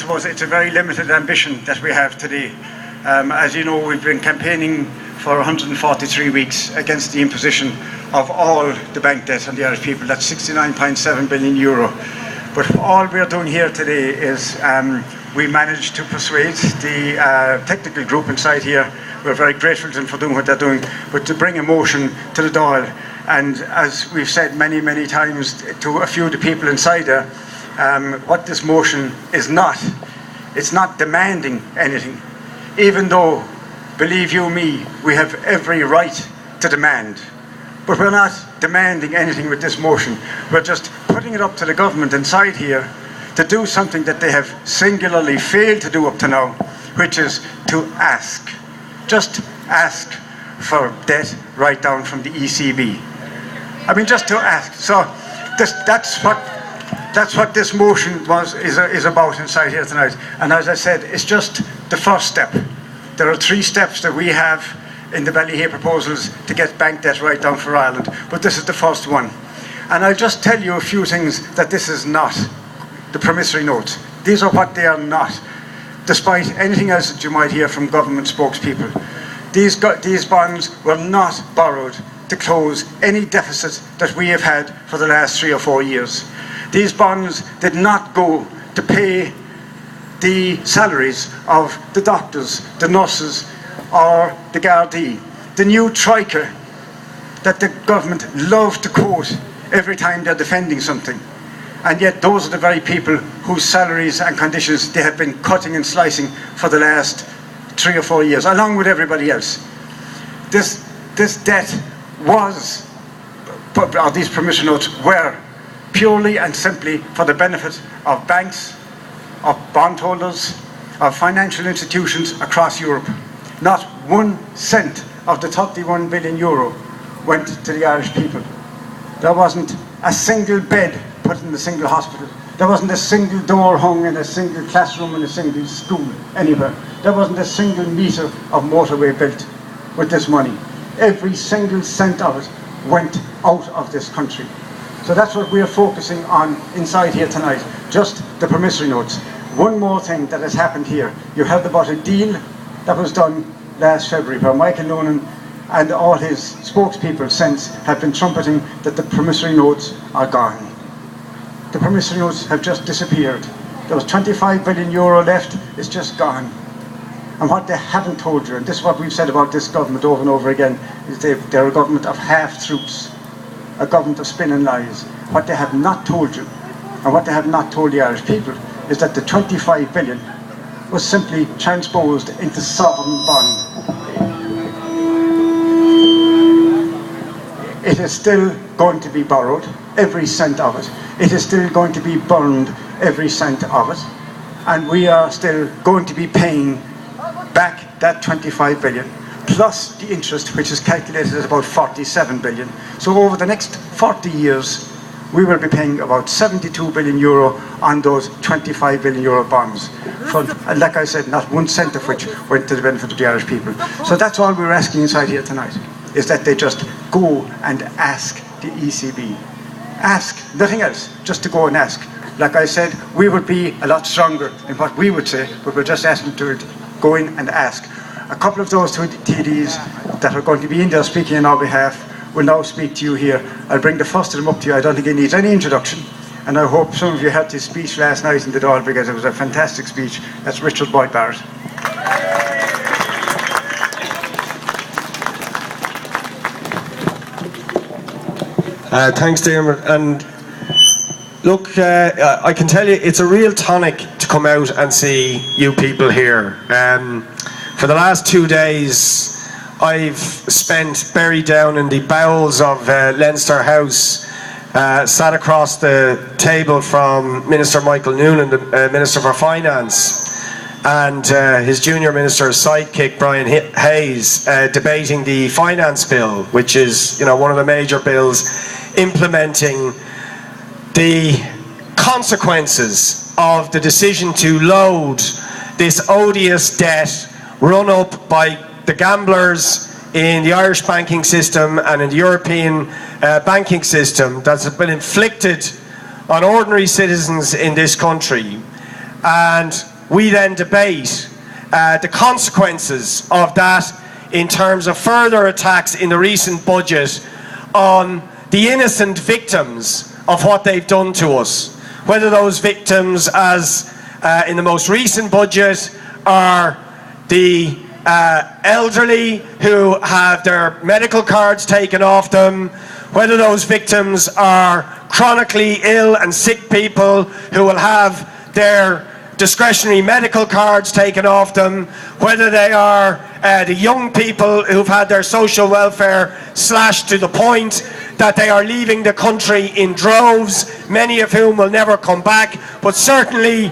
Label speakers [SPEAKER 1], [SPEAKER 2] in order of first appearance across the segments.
[SPEAKER 1] suppose it's a very limited ambition that we have today. As you know, we've been campaigning for 143 weeks against the imposition of all the bank debt on the Irish people. That's 69.7 billion euro. But all we're doing here today is we managed to persuade the technical group inside here. We're very grateful to them for doing what they're doing, but to bring a motion to the Dáil. And as we've said many, many times to a few of the people inside there, what this motion is not, it's not demanding anything. Even though, believe you me, we have every right to demand. But we're not demanding anything with this motion. We're just putting it up to the government inside here to do something that they have singularly failed to do up to now, which is to ask. Just ask for debt right down from the ECB. I mean, just to ask. So that's what this motion is about inside here tonight. And as I said, it's just the first step. There are 3 steps that we have in the Ballyhea proposals to get bank debt right down for Ireland, but this is the first one. And I'll just tell you a few things that this is not, the promissory notes. These are what they are not, despite anything else that you might hear from government spokespeople. These bonds were not borrowed to close any deficit that we have had for the last 3 or 4 years. These bonds did not go to pay the salaries of the doctors, the nurses, or the Gardaí. The new troika that the government love to quote every time they're defending something. And yet those are the very people whose salaries and conditions they have been cutting and slicing for the last 3 or 4 years, along with everybody else. This debt was, or these promissory notes were, purely and simply for the benefit of banks, of bondholders, of financial institutions across Europe. Not 1 cent of the 31 billion euro went to the Irish people. There wasn't a single bed put in a single hospital. There wasn't a single door hung in a single classroom in a single school anywhere. There wasn't a single metre of motorway built with this money. Every single cent of it went out of this country. So that's what we are focusing on inside here tonight, just the promissory notes. One more thing that has happened here. You heard about a deal that was done last February where Michael Noonan and all his spokespeople since have been trumpeting that the promissory notes are gone. The promissory notes have just disappeared. There was 25 billion euro left, it's just gone. And what they haven't told you, and this is what we've said about this government over and over again, is they're a government of half-truths, a government of spin and lies. What they have not told you, and what they have not told the Irish people, is that the 25 billion was simply transposed into sovereign bond. It is still going to be borrowed, every cent of it. It is still going to be burned, every cent of it. And we are still going to be paying back that 25 billion, plus the interest, which is calculated at about 47 billion. So over the next 40 years, we will be paying about 72 billion euro on those 25 billion euro bonds. And like I said, not 1 cent of which went to the benefit of the Irish people. So that's all we're asking inside here tonight, is that they just go and ask the ECB. Ask, nothing else, just to go and ask. Like I said, we would be a lot stronger in what we would say, but we're just asking to go in and ask. A couple of those two TDs that are going to be in there speaking on our behalf will now speak to you here. I'll bring the first of them up to you. I don't think it needs any introduction. And I hope some of you heard his speech last night in the Dáil, because it was a fantastic speech. That's Richard Boyd Barrett.
[SPEAKER 2] Thanks, Dermot. And look, I can tell you it's a real tonic to come out and see you people here. For the last 2 days, I've spent buried down in the bowels of Leinster House, sat across the table from Minister Michael Noonan, the Minister for Finance, and his junior minister's sidekick Brian Hayes, debating the finance bill, which is, you know, one of the major bills implementing the consequences of the decision to load this odious debt run up by the gamblers in the Irish banking system and in the European banking system that's been inflicted on ordinary citizens in this country. and we then debate the consequences of that in terms of further attacks in the recent budget on the innocent victims of what they've done to us. Whether those victims, as in the most recent budget, are the elderly who have their medical cards taken off them, whether those victims are chronically ill and sick people who will have their discretionary medical cards taken off them, whether they are the young people who've had their social welfare slashed to the point that they are leaving the country in droves, many of whom will never come back, but certainly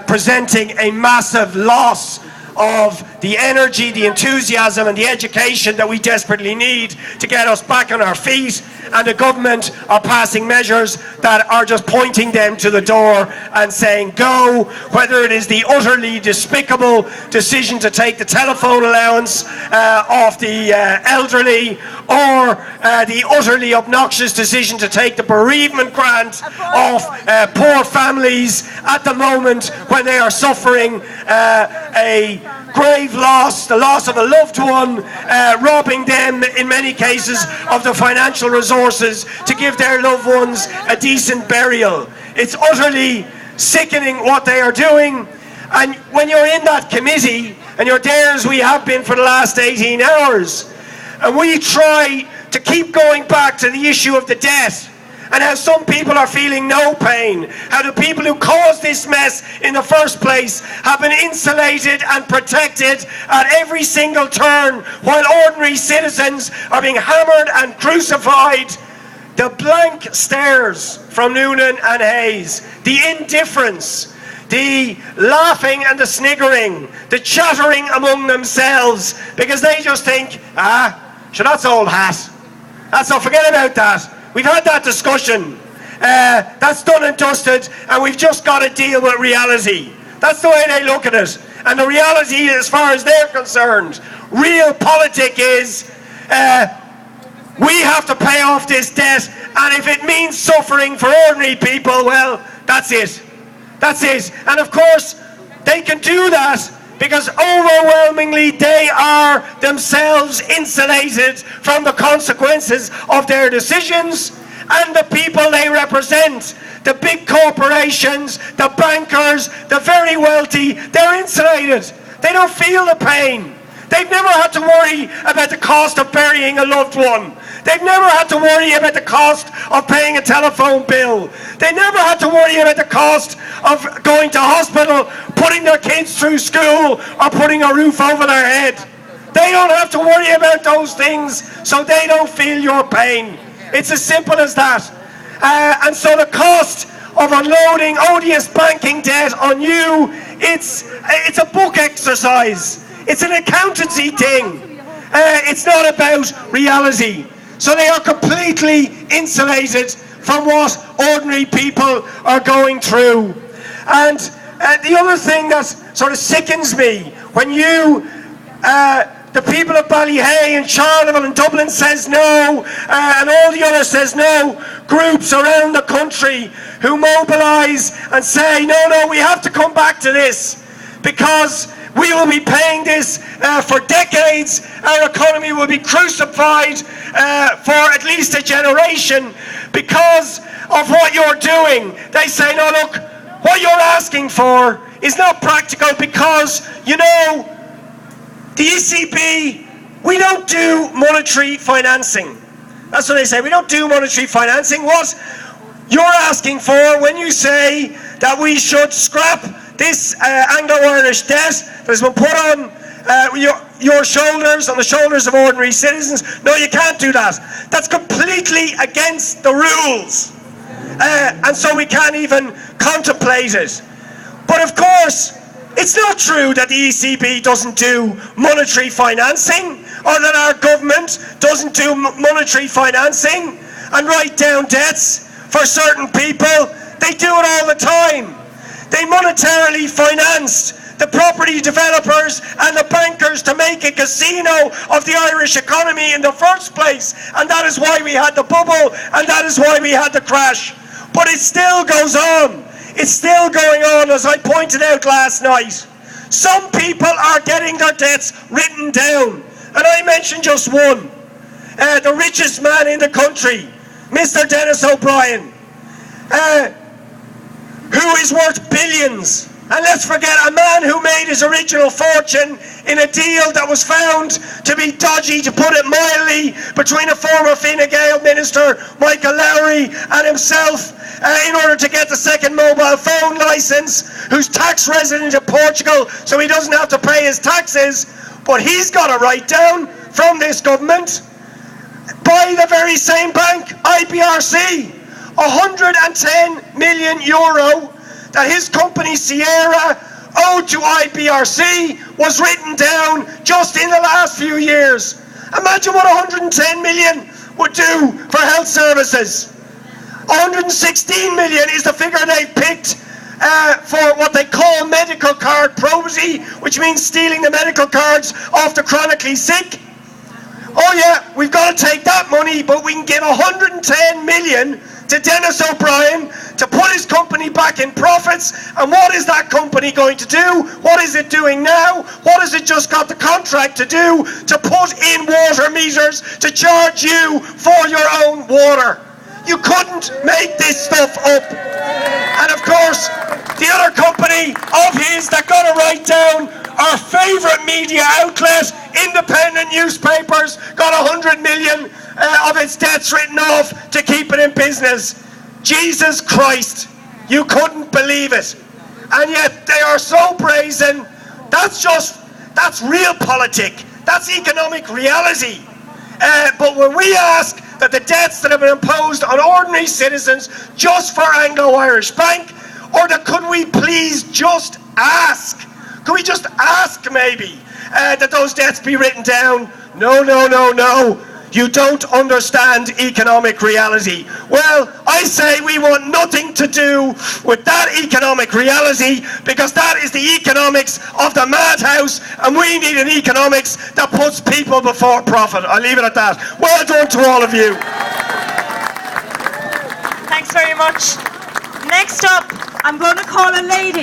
[SPEAKER 2] presenting a massive loss of the energy, the enthusiasm and the education that we desperately need to get us back on our feet. And the government are passing measures that are just pointing them to the door and saying go, whether it is the utterly despicable decision to take the telephone allowance off the elderly, or the utterly obnoxious decision to take the bereavement grant off poor families at the moment when they are suffering a grave loss, the loss of a loved one, robbing them in many cases of the financial resources to give their loved ones a decent burial. It's utterly sickening what they are doing. And when you're in that committee, and you're there as we have been for the last 18 hours, and we try to keep going back to the issue of the debt, and how some people are feeling no pain, how the people who caused this mess in the first place have been insulated and protected at every single turn, while ordinary citizens are being hammered and crucified. The blank stares from Noonan and Hayes, the indifference, the laughing and the sniggering, the chattering among themselves, because they just think, sure, that's old hat. That's all, forget about that. We've had that discussion. That's done and dusted, and we've just got to deal with reality. That's the way they look at it. And the reality, as far as they're concerned, real politic is we have to pay off this debt, and if it means suffering for ordinary people, well, that's it. That's it. And of course, they can do that because overwhelmingly they are themselves insulated from the consequences of their decisions, and the people they represent, the big corporations, the bankers, the very wealthy, they're insulated. They don't feel the pain. They've never had to worry about the cost of burying a loved one. They've never had to worry about the cost of paying a telephone bill. They never had to worry about the cost of going to hospital, putting their kids through school, or putting a roof over their head. They don't have to worry about those things, so they don't feel your pain. It's as simple as that. And so the cost of unloading odious banking debt on you, it's a book exercise. It's an accountancy thing. It's not about reality. So they are completely insulated from what ordinary people are going through. And the other thing that sort of sickens me, when you, the people of Ballyhea and Charleville and Dublin says no, and all the others says no, groups around the country who mobilise and say, no, we have to come back to this, because we will be paying this for decades. Our economy will be crucified for at least a generation because of what you're doing. They say, no, look, what you're asking for is not practical because, you know, the ECB, we don't do monetary financing. That's what they say. We don't do monetary financing. What you're asking for when you say that we should scrap this Anglo-Irish debt that has been put on your shoulders, on the shoulders of ordinary citizens. No, you can't do that. That's completely against the rules. And so we can't even contemplate it. But of course, it's not true that the ECB doesn't do monetary financing, or that our government doesn't do monetary financing and write down debts for certain people. They do it all the time. They monetarily financed the property developers and the bankers to make a casino of the Irish economy in the first place. And that is why we had the bubble, and that is why we had the crash. But it still goes on. It's still going on, as I pointed out last night. Some people are getting their debts written down. And I mentioned just one. The richest man in the country, Mr. Dennis O'Brien, who is worth billions. And let's forget, a man who made his original fortune in a deal that was found to be dodgy, to put it mildly, between a former Fine Gael minister, Michael Lowry, and himself, in order to get the second mobile phone licence, who's tax resident in Portugal, so he doesn't have to pay his taxes. But he's got a write down from this government by the very same bank, IBRC, 110 million euro that his company Sierra owed to IBRC was written down just in the last few years. Imagine what 110 million would do for health services. 116 million is the figure they've picked for what they call medical card probity, which means stealing the medical cards off the chronically sick. Oh yeah, we've got to take that money, but we can give 110 million to Dennis O'Brien to put his company back in profits. And what is that company going to do? What is it doing now? What has it just got the contract to do? To put in water meters to charge you for your own water. You couldn't make this stuff up. And of course, the other company of his that got to write down our favourite media outlet, independent newspapers, got 100 million of its debts written off to keep it in business. Jesus Christ, you couldn't believe it. And yet they are so brazen. That's real politic. That's economic reality. But when we ask that the debts that have been imposed on ordinary citizens just for Anglo-Irish Bank, or that could we please just ask? Could we just ask maybe that those debts be written down? No, no, no, no. You don't understand economic reality. Well, I say we want nothing to do with that economic reality, because that is the economics of the madhouse, and we need an economics that puts people before profit. I'll leave it at that. Well done to all of you.
[SPEAKER 3] Thanks very much. Next up, I'm going to call a lady